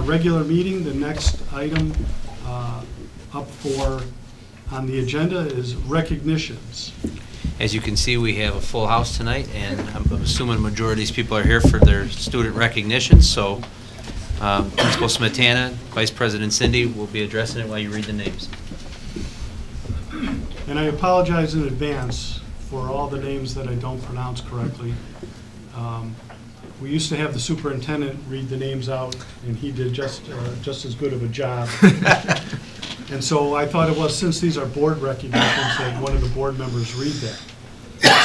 regular meeting. The next item up on the agenda is recognitions. As you can see, we have a full house tonight, and I'm assuming a majority of these people are here for their student recognitions. So Principal Smetana, Vice President Cindy will be addressing it while you read the names. And I apologize in advance for all the names that I don't pronounce correctly. We used to have the superintendent read the names out, and he did just as good of a job. And so I thought it was, since these are board recognitions, that one of the board members read that.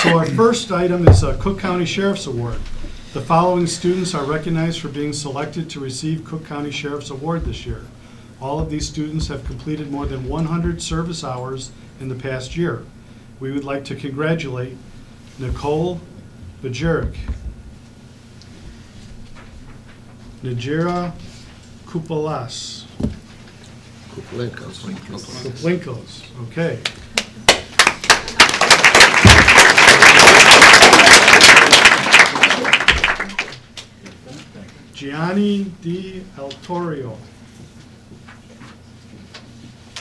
So our first item is a Cook County Sheriff's Award. The following students are recognized for being selected to receive Cook County Sheriff's Award this year. All of these students have completed more than 100 service hours in the past year. We would like to congratulate Nicole Bajeric, Najira Kupalas, Kuplinkos, okay. Gianni Di El Torio,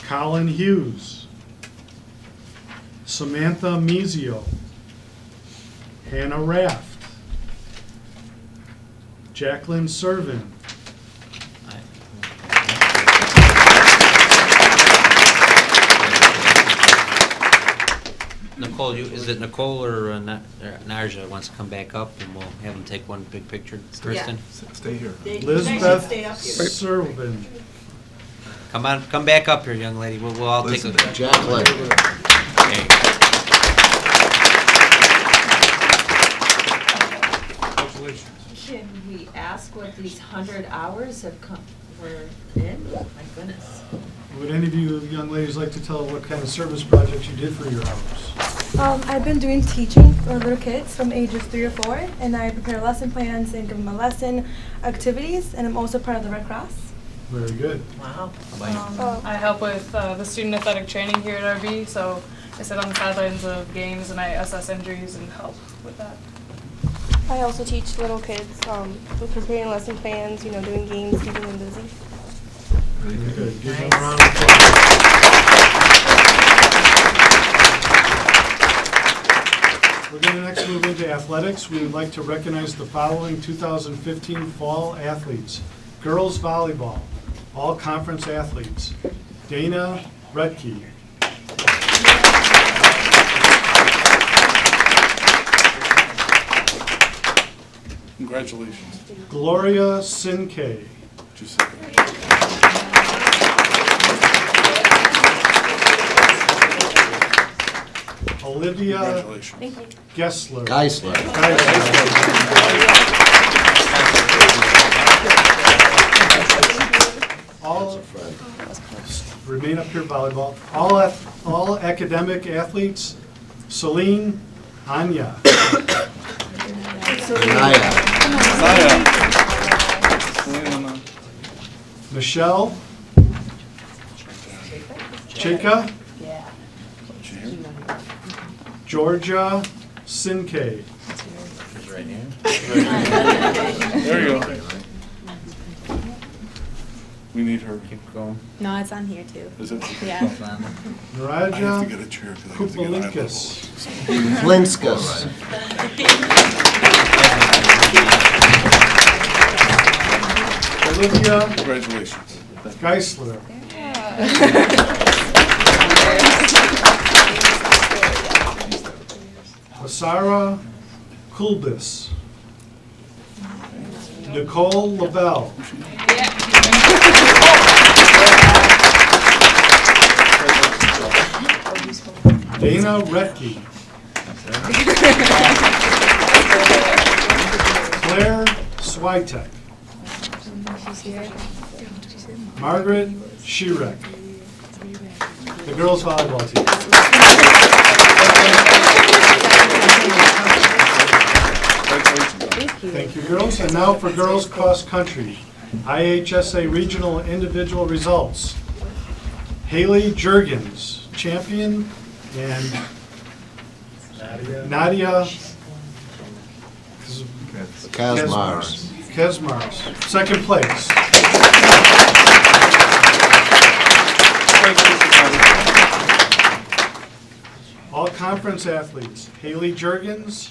Colin Hughes, Samantha Mizio, Hannah Raft, Jacqueline Servin, Nicole, is it Nicole or Narja wants to come back up, and we'll have them take one big picture? Kristen? Yeah. Stay here. Elizabeth Servin, Come back up here, young lady. We'll all take a... Jacqueline. Okay. Can we ask what these 100 hours were in? My goodness. would any of you young ladies like to tell what kind of service projects you did for your hours? I've been doing teaching for little kids from ages 3 or 4, and I prepare lesson plans and give them a lesson activities, and I'm also part of the Red Cross. Very good. Wow. I help with the student athletic training here at RB, so I sit on the sidelines of games and I assess injuries and help with that. I also teach little kids with preparing lesson plans, doing games, keeping them busy. Very good. Give them a round of applause. We're going to next move into athletics. We would like to recognize the following 2015 fall athletes. Girls volleyball, all conference athletes. Dana Redke. Congratulations. Gloria Sinkay. Just a second. Olivia Congratulations. Gessler. Geisler. All remain up here, volleyball. All academic athletes. Celine Anya. Michelle Chika. Georgia Sinkay. Right here. There you go. We need her. Keep going. No, it's on here too. Is it? Yeah. I have Naraja to get a chair because I have to get eye Kupalinkas. Flinskus. Olivia Congratulations. Geisler. Asara Kulbis. Nicole LaBelle. Dana Retke. Claire Switek. Margaret Shirek. The girls volleyball team. Thank you, girls. And now for girls cross country. IHSA regional and individual results. Haley Jurgens, champion, and Nadia Kazmars. Kesmars, second place. All conference athletes, Haley Jurgens,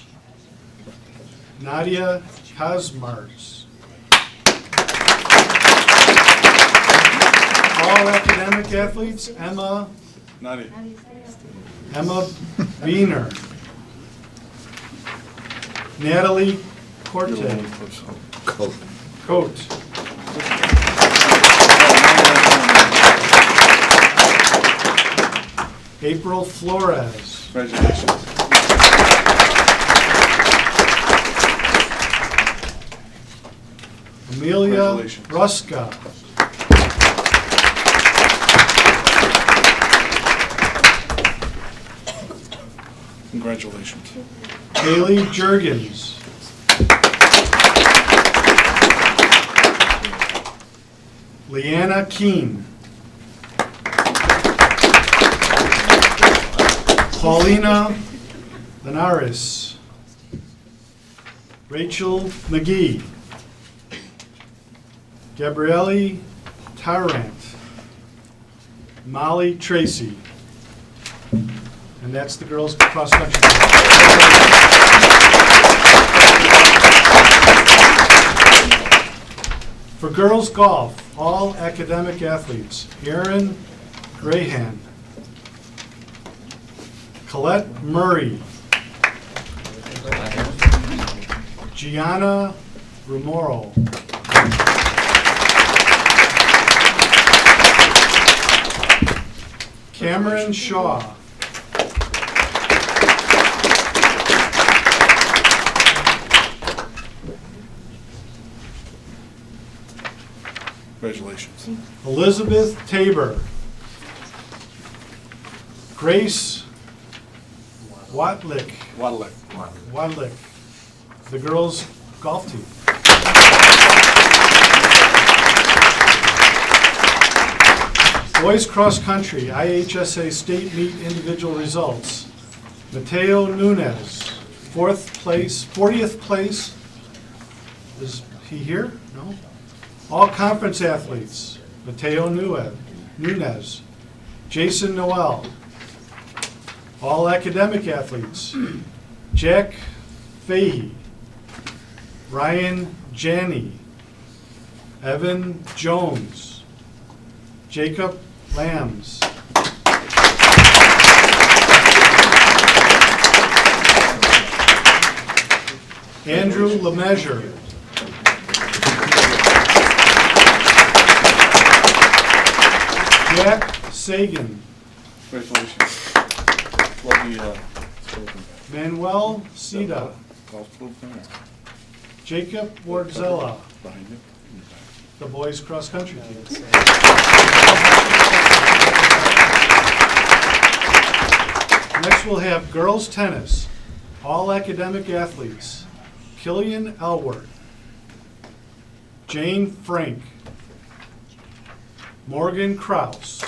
Nadia Kosmars. All academic athletes, Emma Nadia. Wiener, Natalie Corte, You're the one who puts on. Cote, April Flores, Congratulations. Amelia Congratulations. Ruska, Congratulations. Haley Jurgens, Leanna Keen, Paulina Linares, Rachel McGee, Gabrielle Tarrant, Molly Tracy, and that's the girls' cross country. For girls' golf, all academic athletes, Erin Grahan, Colette Murray, Gianna Romero, Cameron Shaw, Congratulations. Elizabeth Tabor, Grace Watlick, the girls' golf team. Boys cross country, IHSA state meet individual results. Mateo Nunez, 40th place. Is he here? No? All conference athletes, Mateo Nunez, Jason Noel. All academic athletes, Jack Fahey, Ryan Janney, Evan Jones, Jacob Lambs, Andrew Lemessurier, Jack Sagan, Congratulations. Love the Manuel Sida, golf club there. Jacob Wardzella, Behind you. the boys cross country team. Next we'll have girls tennis, all academic athletes, Killian Elward, Jane Frank, Morgan Kraus,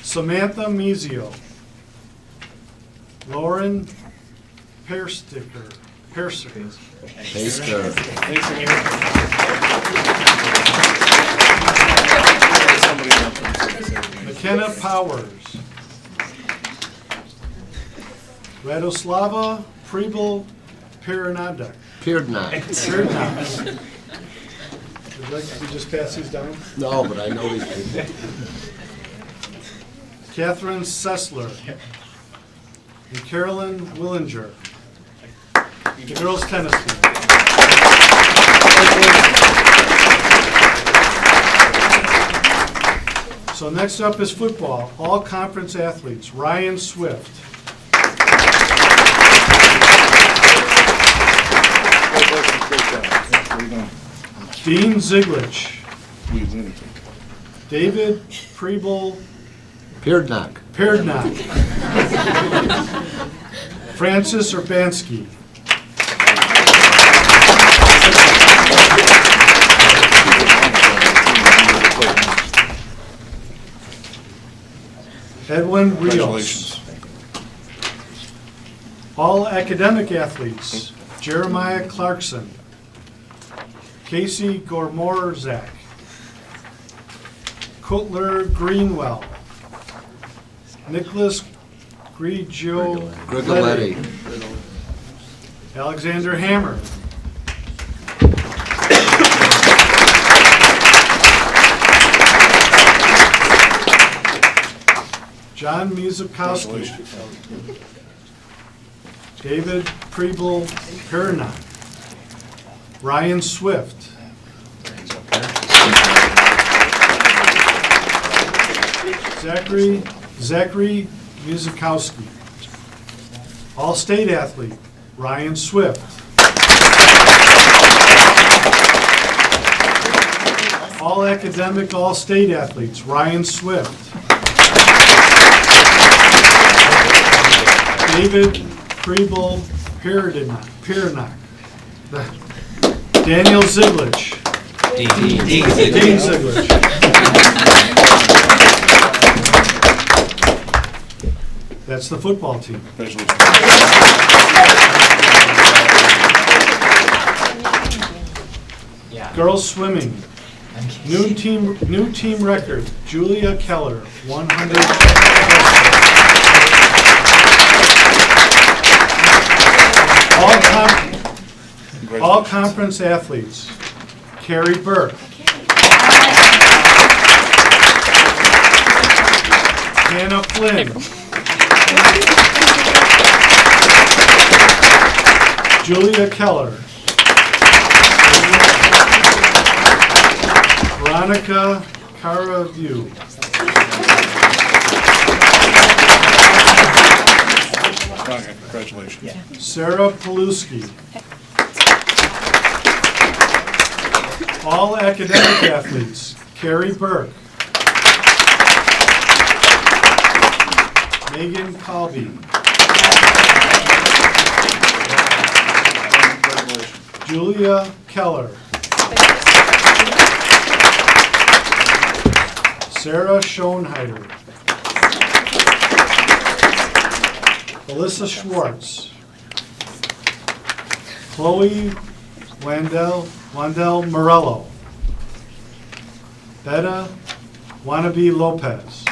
Samantha Mizio, Lauren Perser, McKenna Powers, Radoslava Prebel Piernadek. Would you like to just pass these down? No, but I know these people. Catherine Sessler and Carolyn Willinger, the girls' tennis team. So next up is football, all conference athletes, Ryan Swift, Dean Ziglich, David Prebel Pierdnock. Francis Urbanski, Edwin Rios, Congratulations. All academic athletes, Jeremiah Clarkson, Casey Gormorzak, Cutler Greenwell, Nicholas Grigoletti. Alexander Hammer, John Muzikowski, David Preble Pernak, Ryan Swift, Zachary Muzikowski. All state athlete, Ryan Swift. All academic, all state athletes, Ryan Swift. David Preble Pernak. Daniel Ziglich. Dean Ziglich. That's the football team. Girls swimming. New team record. Julia Keller, 100. All conference athletes. Carrie Burke. Hannah Flynn. Julia Keller. Veronica Caravue. Congratulations. Sarah Paluski. All academic athletes. Carrie Burke. Megan Colby. Julia Keller. Sarah Schoenheider. Alyssa Schwartz. Chloe Wandel Morello. Betta Wannabe Lopez.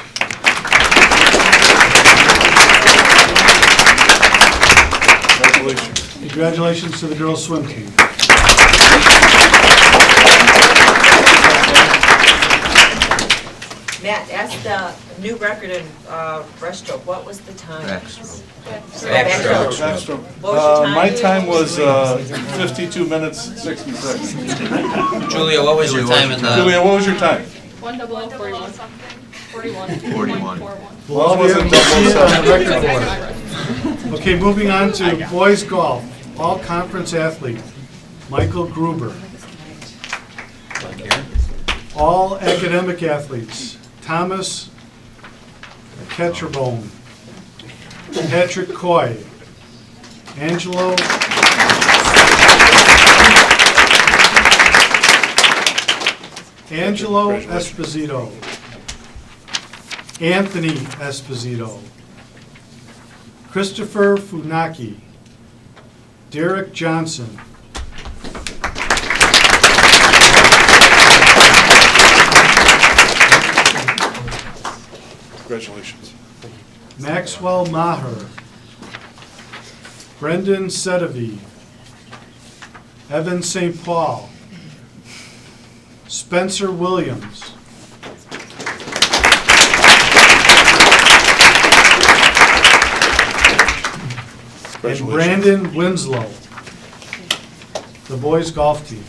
Congratulations. Congratulations to the girls' swim team. Matt, ask the new record in breaststroke. What was the time? Backstroke. Backstroke. Backstroke. What was your time? My time was 52 minutes 66. Julia, what was your time in the? Julia, what was your time? 1:41 41. 41. We'll all be able to see it on the record board. Okay, moving on to boys golf. All conference athlete, Michael Gruber. All academic athletes, Thomas Ketcherbone, Patrick Coy, Angelo Esposito, Anthony Esposito, Christopher Funaki, Derek Johnson, Congratulations. Maxwell Maher, Brendan Sedovey, Evan St. Paul, Spencer Williams, and Brandon Winslow, the boys golf team.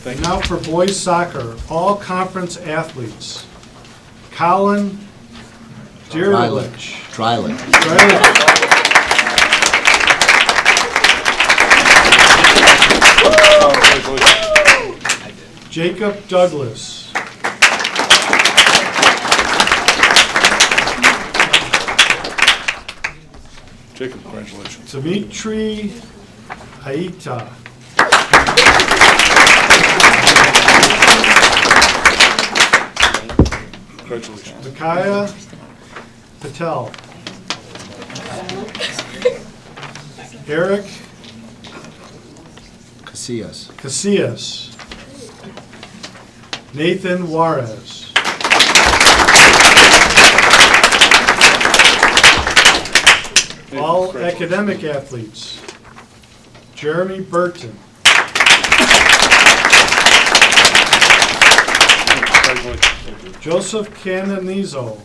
And now for boys soccer, all conference athletes. Colin Deerlich. Triley. Jacob Douglas. Jacob, congratulations. Dimitri Aita. Congratulations. Mikaya Patel. Eric Casillas. Nathan Juarez. All academic athletes. Jeremy Burton. Congratulations. Joseph Canonizo.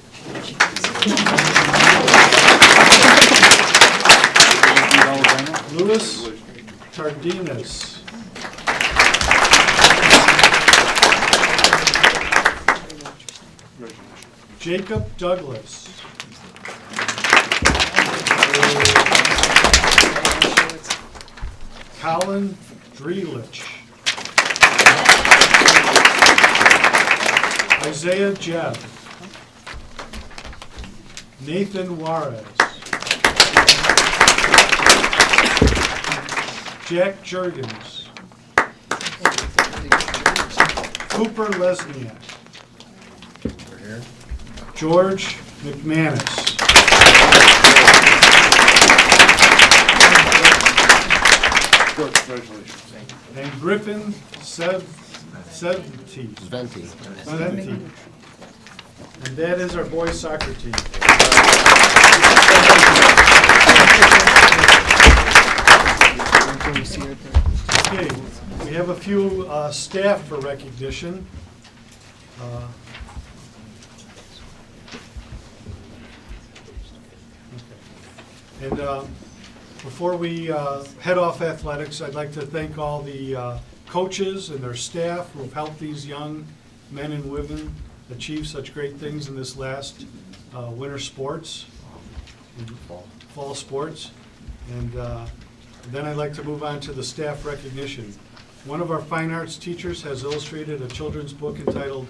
Luis Cardenas. Jacob Douglas. Colin Drelich. Isaiah Jeff. Nathan Juarez. Jack Jurgens. Cooper Lesniak. George McManus. Congratulations. And Griffin Sventi. And that is our boys soccer team. Okay, we have a few staff for recognition. And before we head off athletics, I'd like to thank all the coaches and their staff who have helped these young men and women achieve such great things in this last winter sports, fall sports. And then I'd like to move on to the staff recognition. One of our fine arts teachers has illustrated a children's book entitled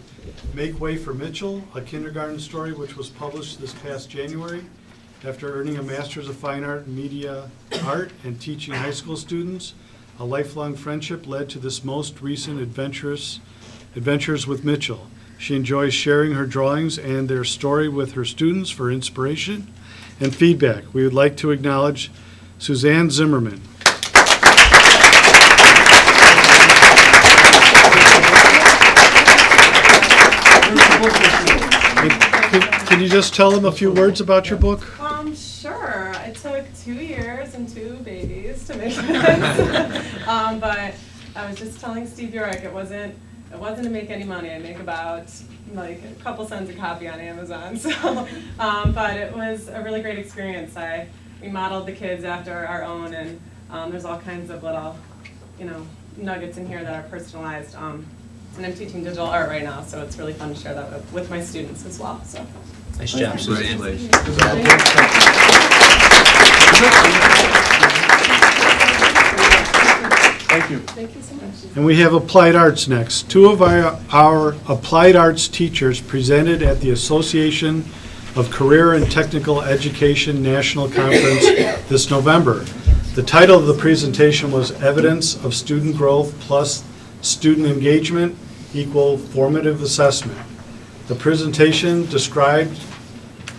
Make Way for Mitchell, a kindergarten story, which was published this past January. After earning a Master's of Fine Art in Media Art and teaching high school students, a lifelong friendship led to this most recent adventures with Mitchell. She enjoys sharing her drawings and their story with her students for inspiration and feedback. We would like to acknowledge Suzanne Zimmerman. Can you just tell them a few words about your book? Sure. It took 2 years and 2 babies to make this. But I was just telling Steve York, it wasn't to make any money. I make about like a couple cents a copy on Amazon. So, but it was a really great experience. We modeled the kids after our own, and there's all kinds of little, nuggets in here that are personalized. And I'm teaching digital art right now, so it's really fun to share that with my students as well. So. Nice job, Suzanne. Thank you. Thank you so much. And we have applied arts next. 2 of our applied arts teachers presented at the Association of Career and Technical Education National Conference this November. The title of the presentation was Evidence of Student Growth plus Student Engagement equal Formative Assessment. The presentation described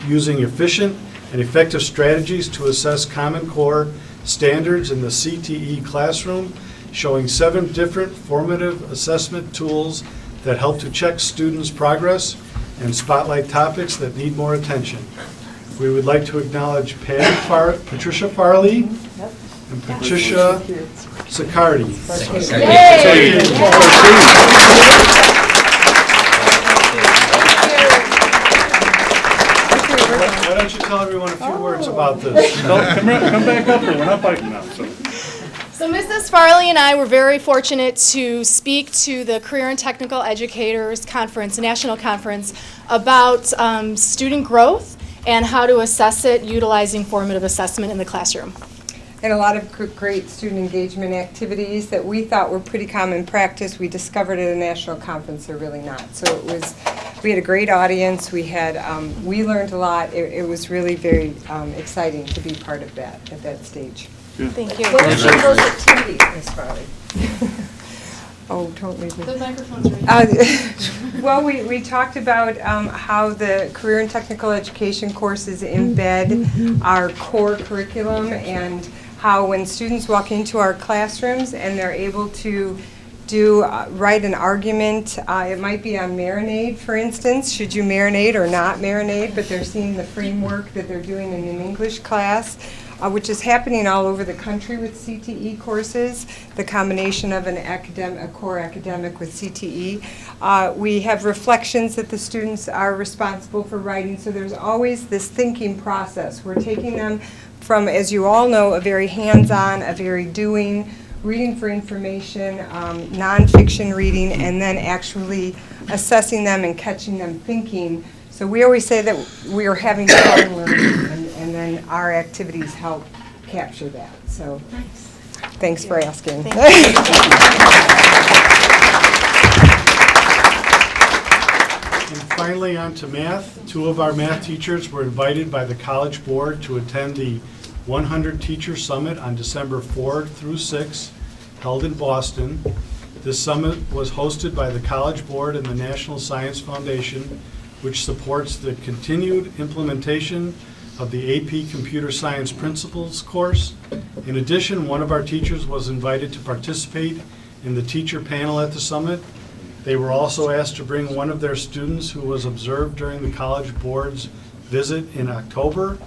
using efficient and effective strategies to assess Common Core standards in the CTE classroom, showing 7 different formative assessment tools that help to check students' progress and spotlight topics that need more attention. We would like to acknowledge Patricia Farley and Patricia Siccardi. Why don't you tell everyone a few words about this? Come back up here, we're not biking now, so. So Mrs. Farley and I were very fortunate to speak to the Career and Technical Educators Conference, National Conference, about student growth and how to assess it utilizing formative assessment in the classroom. And a lot of great student engagement activities that we thought were pretty common practice. We discovered at a national conference they're really not. So we had a great audience. We learned a lot. It was really very exciting to be part of that at that stage. Thank you. What are some of those activities, Ms. Farley? Oh, don't leave me. The microphone's right. Well, we talked about how the career and technical education courses embed our core curriculum, and how when students walk into our classrooms and they're able to write an argument, it might be on marinade, for instance, should you marinate or not marinate, but they're seeing the framework that they're doing in an English class, which is happening all over the country with CTE courses, the combination of a core academic with CTE. We have reflections that the students are responsible for writing, so there's always this thinking process. We're taking them from, as you all know, a very hands-on, a very doing, reading for information, nonfiction reading, and then actually assessing them and catching them thinking. So we always say that we are having fun learning, and then our activities help capture that. So thanks for asking. And finally, on to math. 2 of our math teachers were invited by the College Board to attend the 100 Teacher Summit on December 4 through 6, held in Boston. This summit was hosted by the College Board and the National Science Foundation, which supports the continued implementation of the AP Computer Science Principles course. In addition, one of our teachers was invited to participate in the teacher panel at the summit. They were also asked to bring one of their students who was observed during the College Board's visit in October.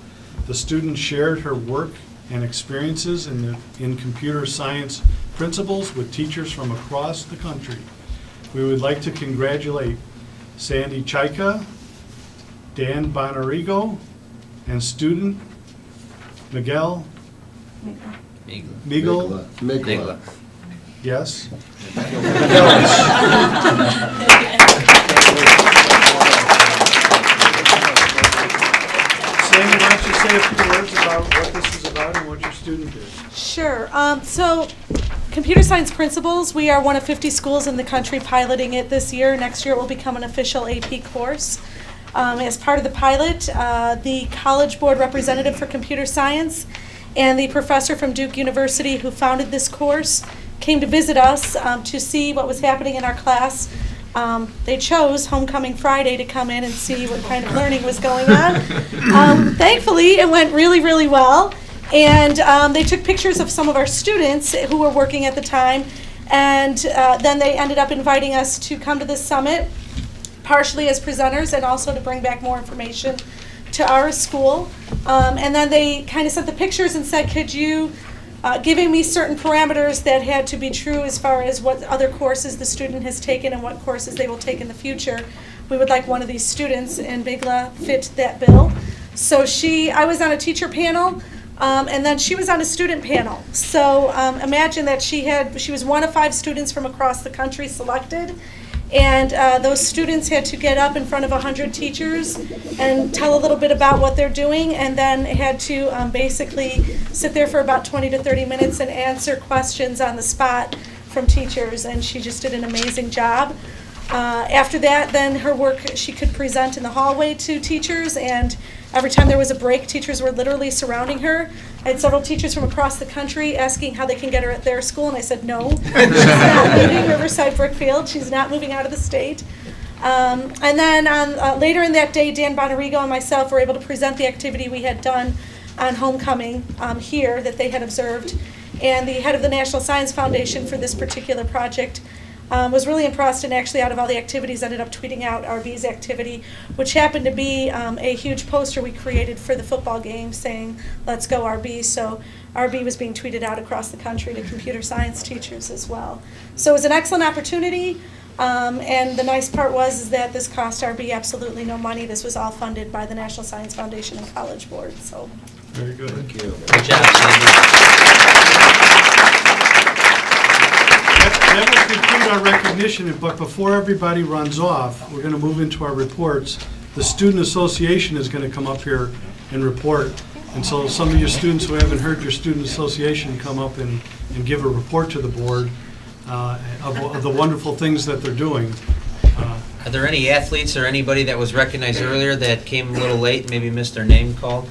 The student shared her work and experiences in computer science principles with teachers from across the country. We would like to congratulate Sandy Chaika, Dan Bonarigo, and student Miguel Miguel. Migla. Yes. Sandy, why don't you say a few words about what this is about and what your student did? Sure. So, Computer Science Principles, we are one of 50 schools in the country piloting it this year. Next year it will become an official AP course. As part of the pilot, the College Board representative for computer science and the professor from Duke University who founded this course came to visit us to see what was happening in our class. They chose Homecoming Friday to come in and see what kind of learning was going on. Thankfully, it went really, really well. And they took pictures of some of our students who were working at the time. And then they ended up inviting us to come to this summit, partially as presenters and also to bring back more information to our school. And then they kind of sent the pictures and said, could you, giving me certain parameters that had to be true as far as what other courses the student has taken and what courses they will take in the future, we would like one of these students, and Bigla fit that bill. So I was on a teacher panel, and then she was on a student panel. So imagine that she was one of 5 students from across the country selected. And those students had to get up in front of 100 teachers and tell a little bit about what they're doing, and then had to basically sit there for about 20 to 30 minutes and answer questions on the spot from teachers, and she just did an amazing job. After that, then her work, she could present in the hallway to teachers, and every time there was a break, teachers were literally surrounding her. I had several teachers from across the country asking how they can get her at their school, and I said, no, she's not leaving Riverside Brookfield. She's not moving out of the state. And then later in that day, Dan Bonarigo and myself were able to present the activity we had done on Homecoming here that they had observed. And the head of the National Science Foundation for this particular project was really impressed, and actually out of all the activities ended up tweeting out RB's activity, which happened to be a huge poster we created for the football game saying, let's go RB. So RB was being tweeted out across the country to computer science teachers as well. So it was an excellent opportunity, and the nice part was that this cost RB absolutely no money. This was all funded by the National Science Foundation and College Board. So Very good. Thank you. Good job, Sandy. That will conclude our recognition, but before everybody runs off, we're going to move into our reports. The Student Association is going to come up here and report. And so some of your students who haven't heard your Student Association come up and give a report to the board of the wonderful things that they're doing. Are there any athletes or anybody that was recognized earlier that came a little late, maybe missed their name called?